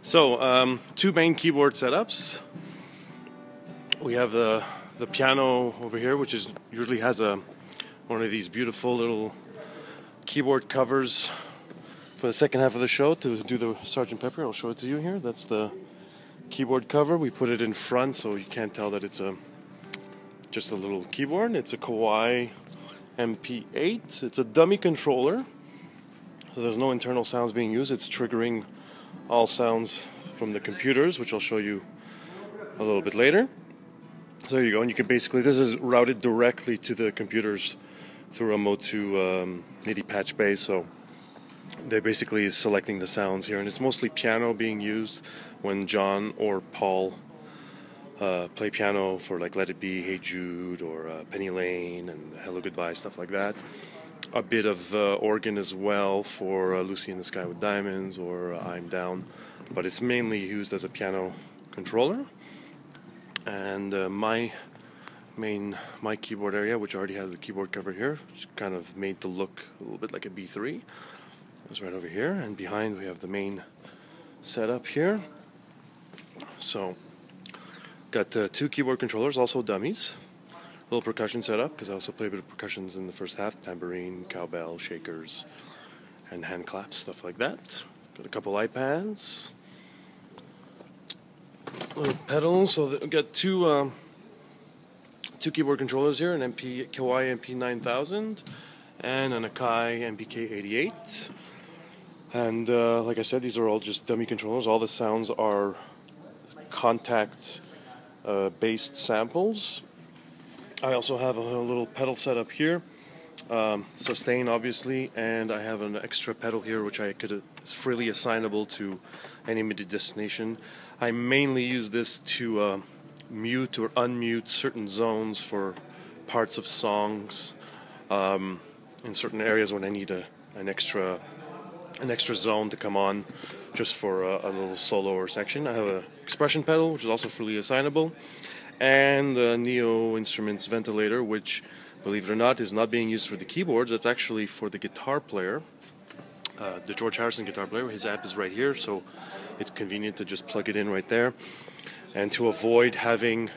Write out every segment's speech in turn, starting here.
So, two main keyboard setups. We have the piano over here, which usually has one of these beautiful little keyboard covers for the second half of the show to do the Sgt. Pepper. I'll show it to you here. That's the keyboard cover. We put it in front so you can't tell that it's just a little keyboard. It's a Kawai MP8. It's a dummy controller, so there's no internal sounds being used. It's triggering all sounds from the computers, which I'll show you a little bit later. So there you go, and you can basically, this is routed directly to the computers through a Motu MIDI patch bay, so they're basically selecting the sounds here, and it's mostly piano being used when John or Paul play piano for like Let It Be, Hey Jude, or Penny Lane, and Hello Goodbye, stuff like that. A bit of organ as well for Lucy in the Sky with Diamonds or I'm Down, but it's mainly used as a piano controller. And my keyboard area, which already has the keyboard cover here, which is kind of made to look a little bit like a B3, is right over here, and behind we have the main setup here. So got two keyboard controllers, also dummies. Little percussion setup, because I also play a bit of percussions in the first half: tambourine, cowbell, shakers, and hand claps, stuff like that. Got a couple iPads, little pedals. So we've got two keyboard controllers here: an Kawai MP9000 and an Akai MPK88. And like I said, these are all just dummy controllers. All the sounds are contact based samples. I also have a little pedal setup here, sustain obviously, and I have an extra pedal here which is freely assignable to any MIDI destination. I mainly use this to mute or unmute certain zones for parts of songs in certain areas when I need an extra zone to come on just for a little solo or section. I have an expression pedal, which is also freely assignable, and the Neo Instruments ventilator, which, believe it or not, is not being used for the keyboards. That's actually for the guitar player, the George Harrison guitar player. His amp is right here, so it's convenient to just plug it in right there. And to avoid having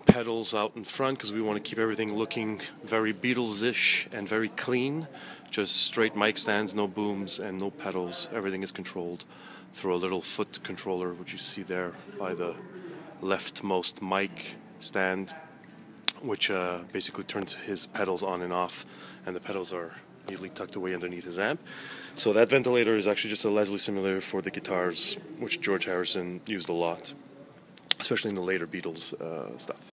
pedals out in front, because we want to keep everything looking very Beatles-ish and very clean, just straight mic stands, no booms and no pedals. Everything is controlled through a little foot controller, which you see there by the leftmost mic stand, which basically turns his pedals on and off, and the pedals are neatly tucked away underneath his amp. So that ventilator is actually just a Leslie simulator for the guitars, which George Harrison used a lot, especially in the later Beatles stuff.